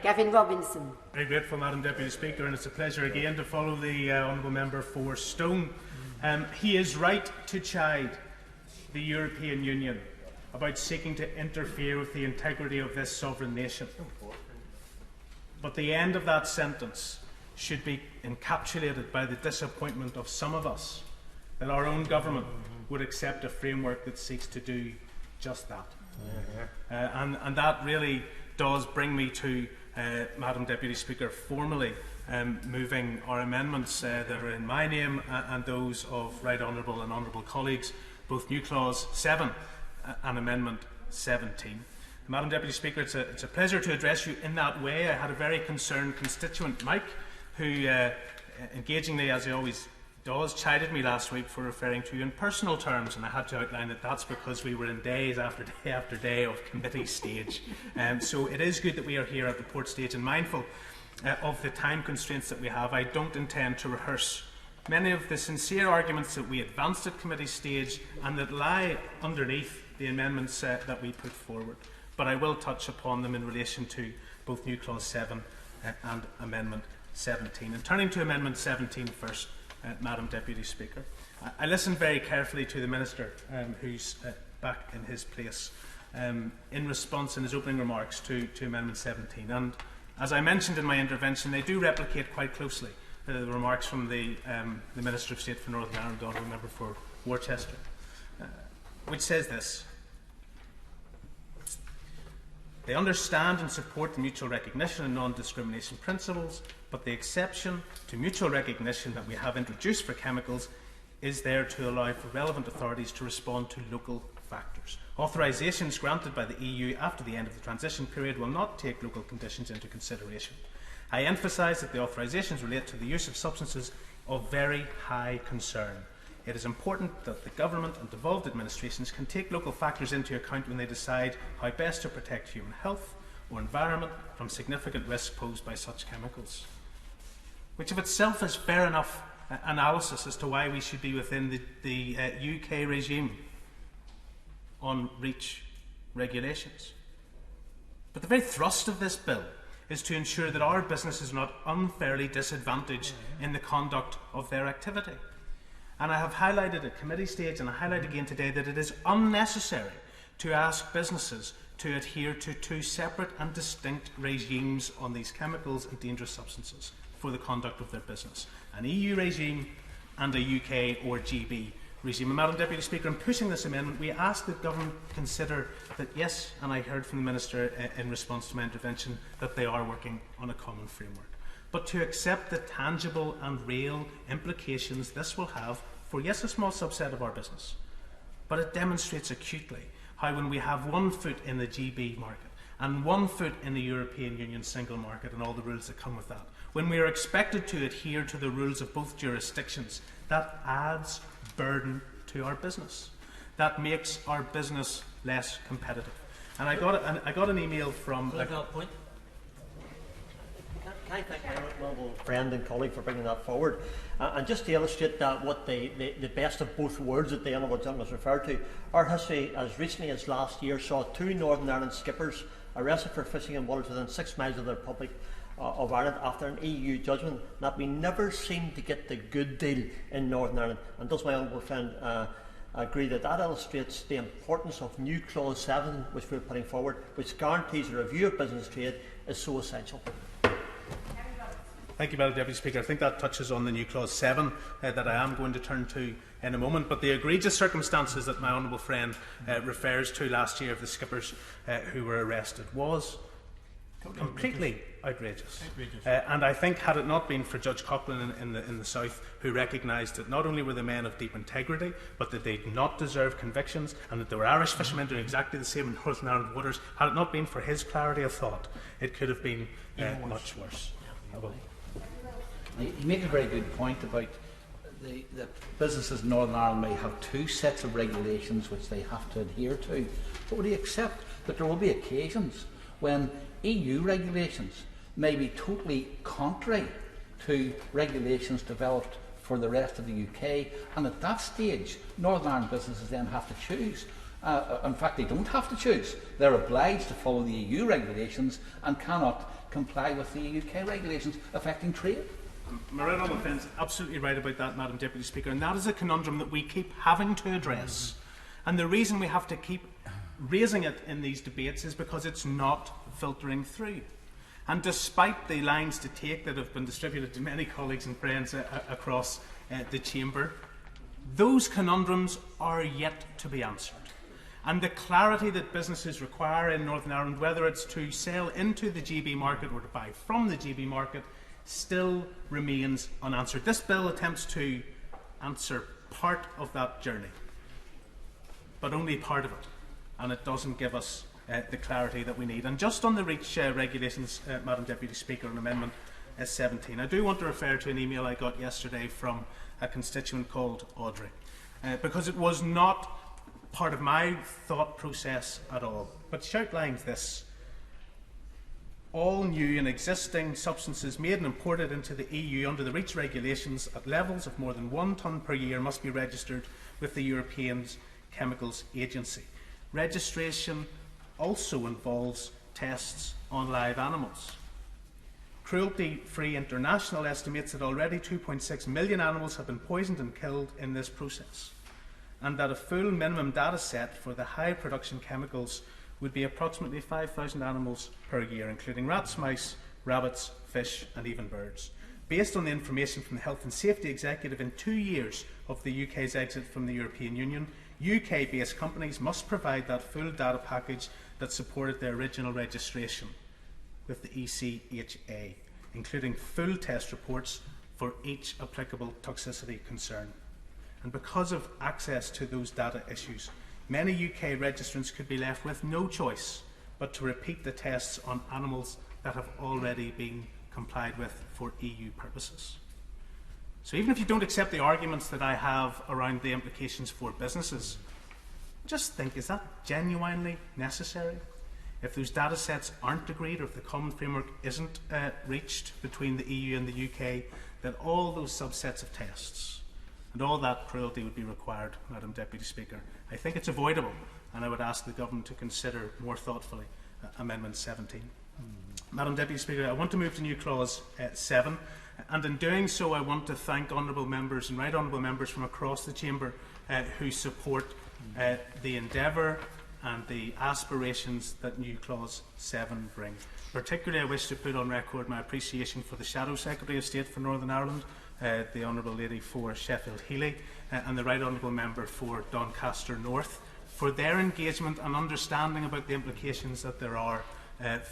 Gavin Robinson. Very grateful, Madam Deputy Speaker, and it's a pleasure again to follow the Honourable Member for Stone. He is right to chide the European Union about seeking to interfere with the integrity of this sovereign nation. But the end of that sentence should be encapsulated by the disappointment of some of us that our own government would accept a framework that seeks to do just that. And that really does bring me to, Madam Deputy Speaker, formally moving our amendments that are in my name and those of Right Honourable and Honourable colleagues, both New Clause 7 and Amendment 17. Madam Deputy Speaker, it's a pleasure to address you in that way. I had a very concerned constituent, Mike, who engagingly, as he always does, chided me last week for referring to you in personal terms, and I had to outline that that's because we were in days after day after day of committee stage. So it is good that we are here at report stage, and mindful of the time constraints that we have, I don't intend to rehearse many of the sincere arguments that we advanced at committee stage and that lie underneath the amendments that we put forward. But I will touch upon them in relation to both New Clause 7 and Amendment 17. And turning to Amendment 17 first, Madam Deputy Speaker, I listened very carefully to the Minister, who's back in his place, in response in his opening remarks to Amendment 17. And as I mentioned in my intervention, they do replicate quite closely the remarks from the Minister of State for Northern Ireland, Honourable Member for Worcester, which says this: they understand and support the mutual recognition and non-discrimination principles, but the exception to mutual recognition that we have introduced for chemicals is there to allow for relevant authorities to respond to local factors. Authorisations granted by the EU after the end of the transition period will not take local conditions into consideration. I emphasise that the authorisations relate to the use of substances of very high concern. It is important that the Government and devolved administrations can take local factors into account when they decide how best to protect human health or environment from significant risks posed by such chemicals. Which of itself is fair enough analysis as to why we should be within the UK regime on REACH regulations. But the very thrust of this bill is to ensure that our businesses are not unfairly disadvantaged in the conduct of their activity. And I have highlighted at committee stage, and I highlight again today, that it is unnecessary to ask businesses to adhere to two separate and distinct regimes on these chemicals and dangerous substances for the conduct of their business. An EU regime and a UK or GB regime. And Madam Deputy Speaker, in pushing this amendment, we ask that Government consider that, yes, and I heard from the Minister in response to my intervention, that they are working on a common framework. But to accept the tangible and real implications this will have for, yes, a small subset of our business, but it demonstrates acutely how when we have one foot in the GB market and one foot in the European Union single market and all the rules that come with that, when we are expected to adhere to the rules of both jurisdictions, that adds burden to our business. That makes our business less competitive. And I got an email from... Can I thank my honourable friend and colleague for bringing that forward? And just to illustrate that what the best of both worlds that the honourable gentleman has referred to, our history as recently as last year saw 2 Northern Ireland skippers arrested for fishing in waters within 6 miles of the Republic of Ireland after an EU judgment that we never seem to get the good deal in Northern Ireland. And does my honourable friend agree that that illustrates the importance of New Clause 7, which we're putting forward, which guarantees a review of business trade, is so essential? Thank you, Madam Deputy Speaker. I think that touches on the New Clause 7 that I am going to turn to in a moment. But the egregious circumstances that my honourable friend refers to last year of the skippers who were arrested was completely outrageous. And I think, had it not been for Judge Coughlin in the South, who recognised that not only were the men of deep integrity, but that they did not deserve convictions, and that there were Irish fishermen doing exactly the same in Northern Ireland waters, had it not been for his clarity of thought, it could have been much worse. You make a very good point about that businesses in Northern Ireland may have 2 sets of regulations which they have to adhere to. But would you accept that there will be occasions when EU regulations may be totally contrary to regulations developed for the rest of the UK, and at that stage Northern Ireland businesses then have to choose? In fact, they don't have to choose. They're obliged to follow the EU regulations and cannot comply with the UK regulations affecting trade. My right honourable friend is absolutely right about that, Madam Deputy Speaker, and that is a conundrum that we keep having to address. And the reason we have to keep raising it in these debates is because it's not filtering through. And despite the lines to take that have been distributed to many colleagues and friends across the Chamber, those conundrums are yet to be answered. And the clarity that businesses require in Northern Ireland, whether it's to sell into the GB market or to buy from the GB market, still remains unanswered. This bill attempts to answer part of that journey, but only part of it, and it doesn't give us the clarity that we need. And just on the REACH regulations, Madam Deputy Speaker, on Amendment 17, I do want to refer to an email I got yesterday from a constituent called Audrey, because it was not part of my thought process at all, but she outlines this: all new and existing substances made and imported into the EU under the REACH regulations at levels of more than 1 tonne per year must be registered with the European Chemicals Agency. Registration also involves tests on live animals. Cruelty Free International estimates that already 2.6 million animals have been poisoned and killed in this process, and that a full minimum data set for the high production chemicals would be approximately 5,000 animals per year, including rats, mice, rabbits, fish and even birds. Based on the information from the Health and Safety Executive, in 2 years of the UK's exit from the European Union, UK-based companies must provide that full data package that supported their original registration with the ECHA, including full test reports for each applicable toxicity concern. And because of access to those data issues, many UK registrants could be left with no choice but to repeat the tests on animals that have already been complied with for EU purposes. So even if you don't accept the arguments that I have around the implications for businesses, just think, is that genuinely necessary? If those data sets aren't agreed, or if the common framework isn't reached between the EU and the UK, that all those subsets of tests and all that cruelty would be required, Madam Deputy Speaker. I think it's avoidable, and I would ask the Government to consider more thoughtfully Amendment 17. Madam Deputy Speaker, I want to move to new clause 7, and in doing so I want to thank honourable members and right honourable members from across the Chamber who support the endeavour and the aspirations that new clause 7 brings. Particularly I wish to put on record my appreciation for the Shadow Secretary of State for Northern Ireland, the Honourable Lady for Sheffield Healy, and the Right Honourable Member for Doncaster North, for their engagement and understanding about the implications that there are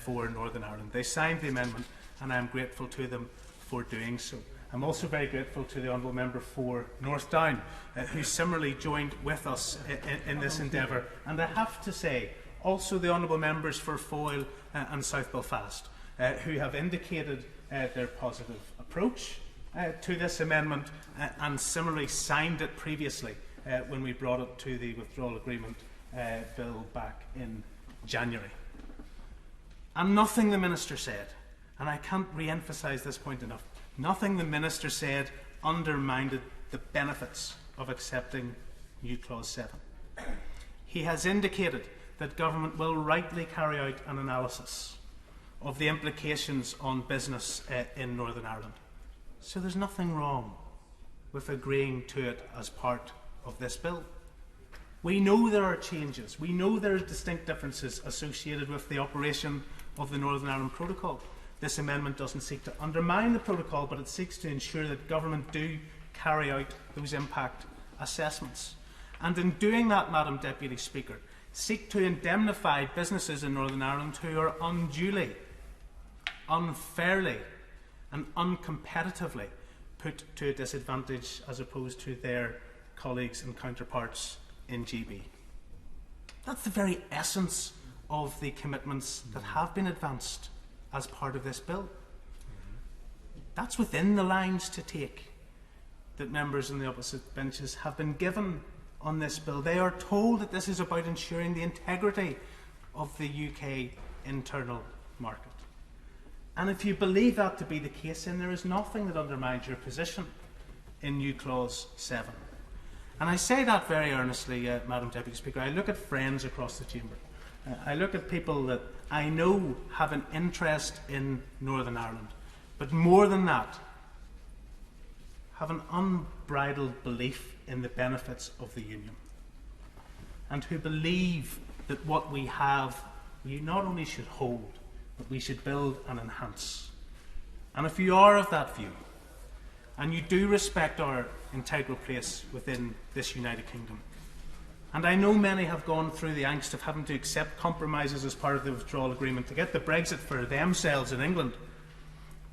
for Northern Ireland. They signed the amendment, and I am grateful to them for doing so. I'm also very grateful to the Honourable Member for North Down, who similarly joined with us in this endeavour. And I have to say, also the Honourable Members for Foyle and South Belfast, who have indicated their positive approach to this amendment and similarly signed it previously when we brought it to the Withdrawal Agreement Bill back in January. And nothing the Minister said, and I can't re-emphasise this point enough, nothing the Minister said undermined the benefits of accepting new clause 7. He has indicated that Government will rightly carry out an analysis of the implications on business in Northern Ireland. So there's nothing wrong with agreeing to it as part of this bill. We know there are changes. We know there are distinct differences associated with the operation of the Northern Ireland Protocol. This amendment doesn't seek to undermine the protocol, but it seeks to ensure that Government do carry out those impact assessments. And in doing that, Madam Deputy Speaker, seek to indemnify businesses in Northern Ireland who are unduly, unfairly and uncompetitively put to a disadvantage as opposed to their colleagues and counterparts in GB. That's the very essence of the commitments that have been advanced as part of this bill. That's within the lines to take that members on the opposite benches have been given on this bill. They are told that this is about ensuring the integrity of the UK internal market. And if you believe that to be the case, then there is nothing that undermines your position in new clause 7. And I say that very earnestly, Madam Deputy Speaker. I look at friends across the Chamber. I look at people that I know, have an interest in Northern Ireland, but more than that, have an unbridled belief in the benefits of the Union, and who believe that what we have, we not only should hold, but we should build and enhance. And if you are of that view, and you do respect our integral place within this United Kingdom, and I know many have gone through the angst of having to accept compromises as part of the withdrawal agreement to get the Brexit for themselves in England,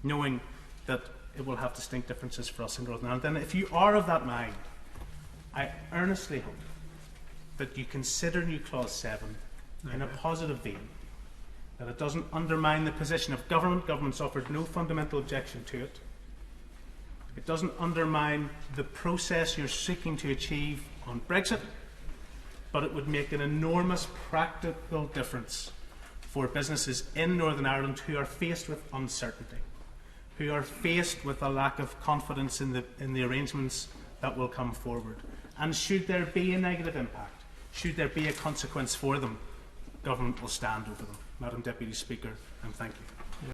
knowing that it will have distinct differences for us in Northern Ireland, then if you are of that mind, I earnestly hope that you consider new Clause 7 in a positive vein, that it doesn't undermine the position of government. Government's offered no fundamental objection to it. It doesn't undermine the process you're seeking to achieve on Brexit, but it would make an enormous practical difference for businesses in Northern Ireland who are faced with uncertainty, who are faced with a lack of confidence in the arrangements that will come forward. And should there be a negative impact, should there be a consequence for them, government will stand over them. Madam Deputy Speaker, and thank you.